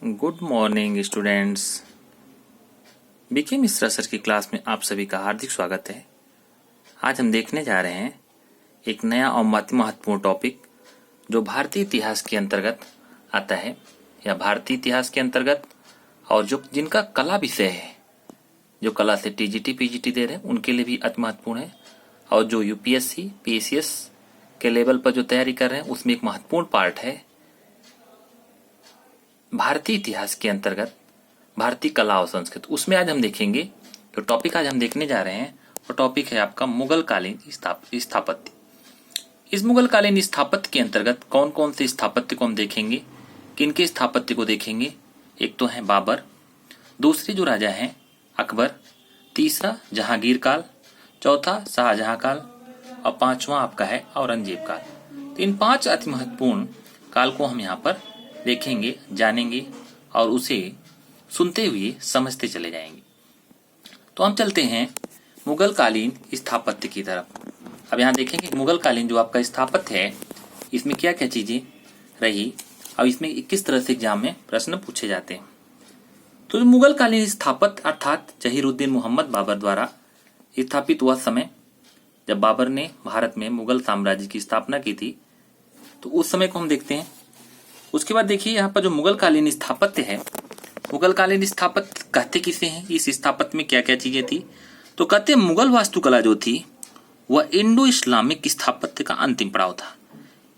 Good morning students. BK Mishra sir की class में आप सभी का हार्दिक स्वागत है। आज हम देखने जा रहे हैं एक नया और महत्वपूर्ण टॉपिक जो भारतीय इतिहास के अंतर्गत आता है या भारतीय इतिहास के अंतर्गत और जो जिनका कला विषय है, जो कला से टीजीटी पीजीटी दे रहे हैं उनके लिए भी अति महत्वपूर्ण है और जो यूपीएससी पीसीएस के लेवल पर जो तैयारी कर रहे हैं उसमें एक महत्वपूर्ण पार्ट है भारतीय इतिहास के अंतर्गत भारतीय कला और संस्कृति। उसमें आज हम देखेंगे जो टॉपिक आज हम देखने जा रहे हैं वो टॉपिक है आपका मुगल कालीन स्थापत्य। इस मुगल कालीन स्थापत्य के अंतर्गत कौन कौन से स्थापत्य को हम देखेंगे, किनके स्थापत्य को देखेंगे। एक तो है बाबर, दूसरे जो राजा हैं अकबर, तीसरा जहांगीर काल, चौथा शाहजहां काल और पांचवा आपका है औरंगजेब काल। तो इन पांच अति महत्वपूर्ण काल को हम यहाँ पर देखेंगे, जानेंगे और उसे सुनते हुए समझते चले जाएंगे। तो हम चलते हैं मुगल कालीन स्थापत्य की तरफ। अब यहाँ देखेंगे मुगल कालीन जो आपका स्थापत्य है इसमें क्या क्या चीजें रही और इसमें किस तरह से एग्जाम में प्रश्न पूछे जाते हैं। तो मुगल कालीन स्थापत्य अर्थात जहीरुद्दीन मोहम्मद बाबर द्वारा स्थापित हुआ समय, जब बाबर ने भारत में मुगल साम्राज्य की स्थापना की थी, तो उस समय को हम देखते हैं। उसके बाद देखिए यहाँ पर जो मुगल कालीन स्थापत्य है, मुगल कालीन स्थापत्य कहते किसे हैं, इस स्थापत्य में क्या क्या चीजें थी। तो कहते मुगल वास्तुकला जो थी वह इंडो इस्लामिक स्थापत्य का अंतिम पड़ाव था।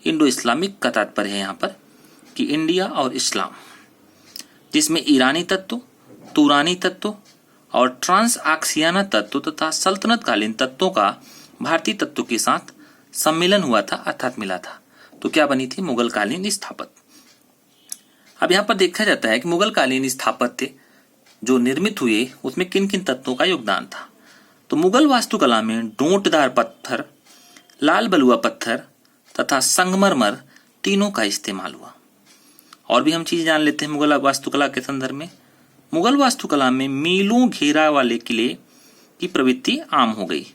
इंडो इस्लामिक का तात्पर्य है यहाँ पर कि इंडिया और इस्लाम, जिसमें ईरानी तत्व, तुरानी तत्व और ट्रांस आक्सियाना तत्व तथा सल्तनत कालीन तत्वों का भारतीय तत्व के साथ सम्मिलन हुआ था अर्थात मिला था। तो क्या बनी थी मुगल कालीन स्थापत्य। अब यहाँ पर देखा जाता है कि मुगल कालीन स्थापत्य जो निर्मित हुए उसमें किन किन तत्वों का योगदान था। तो मुगल वास्तुकला में डोंटदार पत्थर, लाल बलुआ पत्थर तथा संगमरमर तीनों का इस्तेमाल हुआ। और भी हम चीज जान लेते हैं मुगल वास्तुकला के संदर्भ में। मुगल वास्तुकला में मीलों घेरा वाले किले की प्रवृत्ति आम हो गई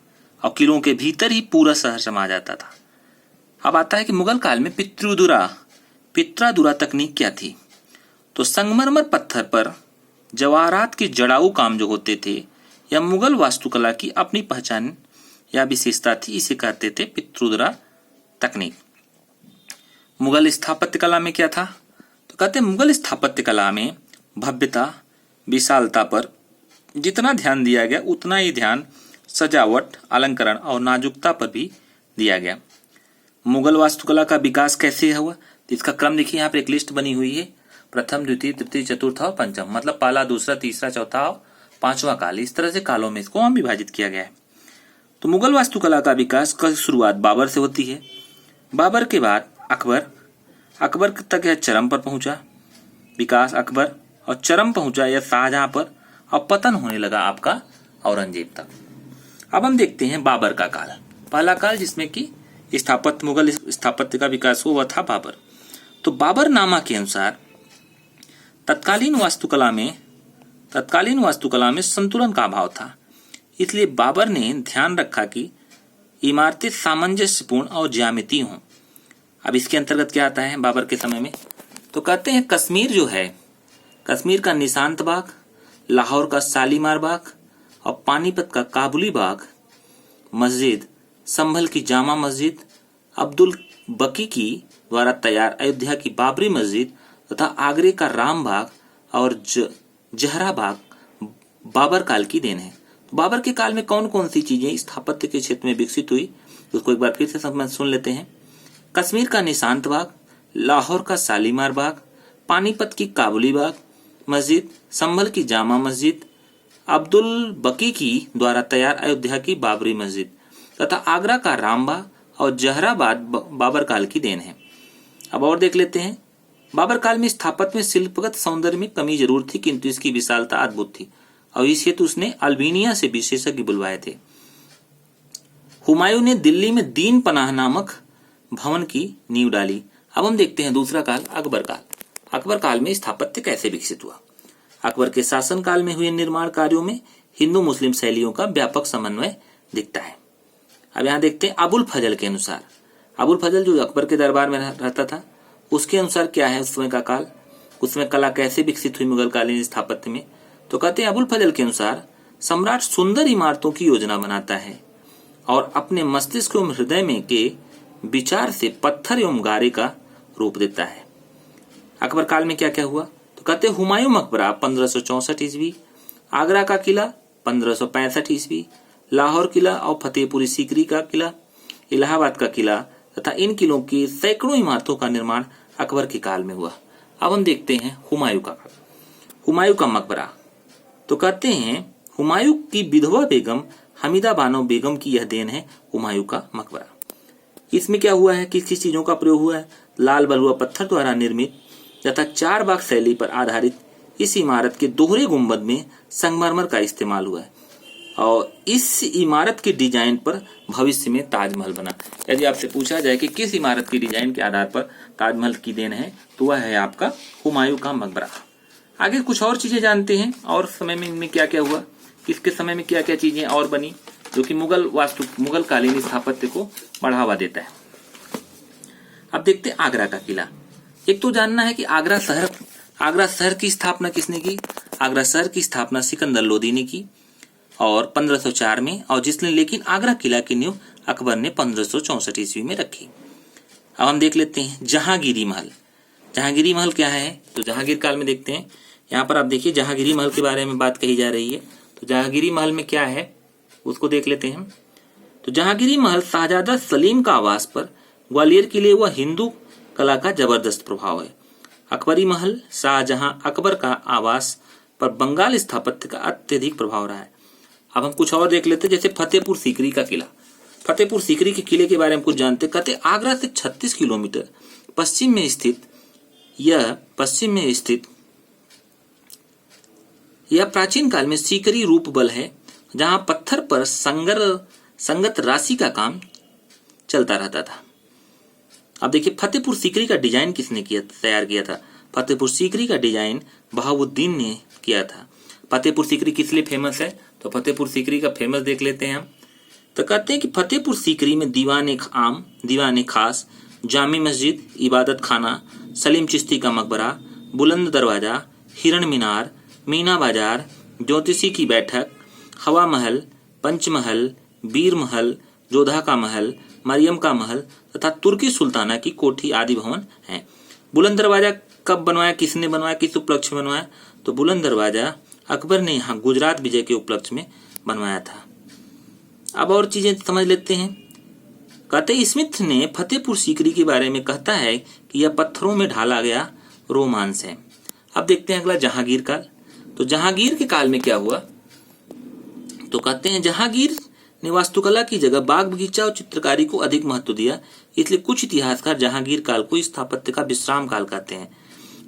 और किलों के भीतर ही पूरा शहर समा जाता था। अब आता है कि मुगल काल में पित्रादुरा तकनीक क्या थी। तो संगमरमर पत्थर पर जवाहरात के जड़ाऊ काम जो होते थे या मुगल वास्तुकला की अपनी पहचान या विशेषता थी, इसे कहते थे पित्रोदरा तकनीक। मुगल स्थापत्य कला में क्या था, तो कहते मुगल स्थापत्य कला में भव्यता, विशालता पर जितना ध्यान दिया गया उतना ही ध्यान सजावट, अलंकरण और नाजुकता पर भी दिया गया। मुगल वास्तुकला का विकास कैसे हुआ, इसका क्रम देखिए यहाँ पर एक लिस्ट बनी हुई है। प्रथम, द्वितीय, तृतीय, चतुर्थ और पंचम, मतलब पहला, दूसरा, तीसरा, चौथा और पांचवा काल, इस तरह से कालों में इसको हम विभाजित किया गया है। तो मुगल वास्तुकला का विकास का शुरुआत बाबर से होती है। बाबर के बाद अकबर तक यह चरम पर पहुंचा विकास अकबर, और चरम पहुंचा यह शाहजहां पर, और पतन होने लगा आपका औरंगजेब तक। अब हम देखते हैं बाबर का काल। पहला काल जिसमें कि मुगल स्थापत्य का विकास हुआ था बाबर। तो बाबरनामा के अनुसार तत्कालीन वास्तुकला में संतुलन का अभाव था, इसलिए बाबर ने ध्यान रखा कि इमारतें सामंजस्यपूर्ण और ज्यामितीय हों। अब इसके अंतर्गत क्या आता है बाबर के समय में, तो कहते हैं कश्मीर जो है, कश्मीर का निशांत बाग, लाहौर का शालीमार बाग और पानीपत का काबुली बाग मस्जिद, संभल की जामा मस्जिद, अब्दुल बकी की द्वारा तैयार अयोध्या की बाबरी मस्जिद तथा आगरे का राम बाग और जहरा बाग बाबर काल की देन है। तो बाबर के काल में कौन कौन सी चीजें स्थापत्य के क्षेत्र में विकसित हुई, उसको एक बार फिर से सुन लेते हैं। कश्मीर का निशांत बाग, लाहौर का शालीमार बाग, पानीपत की काबुली बाग मस्जिद, संभल की जामा मस्जिद, अब्दुल बकी की द्वारा तैयार अयोध्या की बाबरी मस्जिद तथा आगरा का राम बाग और जहराबाद बाबर काल की देन है। अब और देख लेते हैं। बाबर काल में स्थापत्य में शिल्पगत सौंदर्य में कमी जरूर थी, किंतु इसकी विशालता अद्भुत थी और इस हेतु उसने अल्बेनिया से विशेषज्ञ बुलवाए थे। हुमायूं ने दिल्ली में दीन पनाह नामक भवन की नींव डाली। अब हम देखते हैं दूसरा काल, अकबर काल। अकबर काल में स्थापत्य कैसे विकसित हुआ। अकबर के शासन काल में हुए निर्माण कार्यों में हिंदू मुस्लिम शैलियों का व्यापक समन्वय दिखता है। अब यहाँ देखते हैं अबुल फजल के अनुसार। अबुल फजल जो अकबर के दरबार में रहता था, उसके अनुसार क्या है उस समय का काल, उसमें कला कैसे विकसित हुई मुगल कालीन स्थापत्य में। तो कहते हैं अबुल फजल के अनुसार सम्राट सुंदर इमारतों की योजना बनाता है और अपने मस्तिष्क एवं हृदय में के विचार से पत्थर एवं गारे का रूप देता है। अकबर काल में क्या क्या हुआ, तो कहते हैं हुमायूं मकबरा 1564 ईस्वी, आगरा का किला 1565 ईस्वी, लाहौर किला और फतेहपुरी सीकरी का किला, इलाहाबाद का किला तथा इन किलों की सैकड़ों इमारतों का निर्माण अकबर के काल में हुआ। अब हम देखते हैं हुमायूं का मकबरा। तो कहते हैं हुमायूं की विधवा बेगम हमीदा बानो बेगम की यह देन है हुमायूं का मकबरा। इसमें क्या हुआ है, किस किस चीजों का प्रयोग हुआ है। लाल बलुआ पत्थर द्वारा निर्मित तथा 4 बाग शैली पर आधारित इस इमारत के दोहरे गुंबद में संगमरमर का इस्तेमाल हुआ है और इस इमारत के डिजाइन पर भविष्य में ताजमहल बना। यदि आपसे पूछा जाए कि किस इमारत की डिजाइन के आधार पर ताजमहल की देन है, तो वह है आपका हुमायूं का मकबरा। आगे कुछ और चीजें जानते हैं और समय में इनमें क्या क्या हुआ, किसके समय में क्या क्या चीजें और बनी जो कि मुगल कालीन स्थापत्य को बढ़ावा देता है। अब देखते हैं आगरा का किला। एक तो जानना है कि आगरा शहर की स्थापना किसने की। आगरा शहर की स्थापना सिकंदर लोदी ने की और 1504 में, और लेकिन आगरा किला की नींव अकबर ने 1564 ईस्वी में रखी। अब हम देख लेते हैं जहांगीरी महल। जहांगीरी महल क्या है, तो जहांगीर काल में देखते हैं। यहाँ पर आप देखिए जहांगीरी महल के बारे में बात कही जा रही है। तो जहांगीरी महल में क्या है उसको देख लेते हैं। तो जहांगीरी महल शाहजादा सलीम का आवास पर ग्वालियर के लिए वह हिंदू कला का जबरदस्त प्रभाव है। अकबरी महल शाहजहां अकबर का आवास पर बंगाल स्थापत्य का अत्यधिक प्रभाव रहा है। अब हम कुछ और देख लेते हैं, जैसे फतेहपुर सीकरी का किला। फतेहपुर सीकरी के किले के बारे में कुछ जानते। कहते आगरा से 36 किलोमीटर पश्चिम में स्थित यह प्राचीन काल में सीकरी रूप बल है, जहां पत्थर पर संगत राशि का काम चलता रहता था। अब देखिए फतेहपुर सीकरी का डिजाइन किसने तैयार किया था। फतेहपुर सीकरी का डिजाइन बहाउद्दीन ने किया था। फतेहपुर सीकरी किस लिए फेमस है, तो फतेहपुर सीकरी का फेमस देख लेते हैं हम। तो कहते हैं कि फतेहपुर सीकरी में दीवाने खास, जामी मस्जिद, इबादत खाना, सलीम चिश्ती का मकबरा, बुलंद दरवाजा, हिरण मीनार, मीना बाजार, ज्योतिषी की बैठक, हवा महल, पंचमहल, बीर महल, जोधा का महल, मरियम का महल तथा तुर्की सुल्ताना की कोठी आदि भवन हैं। बुलंद दरवाजा कब बनवाया, किसने बनवाया, किस उपलक्ष्य में बनवाया, तो बुलंद दरवाजा अकबर ने यहाँ गुजरात विजय के उपलक्ष्य में बनवाया था। अब और चीजें समझ लेते हैं। कहते स्मिथ ने फतेहपुर सीकरी के बारे में कहता है कि यह पत्थरों में ढाला गया रोमांस है। अब देखते हैं अगला जहांगीर काल। तो जहांगीर के काल में क्या हुआ, तो कहते हैं जहांगीर ने वास्तुकला की जगह बाग बगीचा और चित्रकारी को अधिक महत्व दिया, इसलिए कुछ इतिहासकार जहांगीर काल को स्थापत्य का विश्राम काल कहते हैं।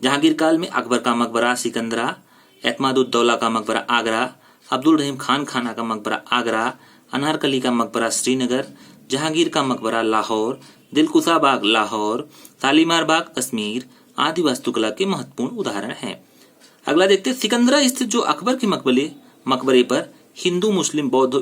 जहांगीर काल में अकबर का मकबरा सिकंदरा, एतमादुद्दौला का मकबरा आगरा, अब्दुल रहीम खान खाना का मकबरा आगरा, अनारकली का मकबरा श्रीनगर, जहांगीर का मकबरा लाहौर, दिलकुशा बाग लाहौर, शालीमार बाग कश्मीर आदि वास्तुकला के महत्वपूर्ण उदाहरण हैं। अगला देखते हैं सिकंदरा स्थित जो अकबर के मकबरे पर हिंदू, मुस्लिम, बौद्ध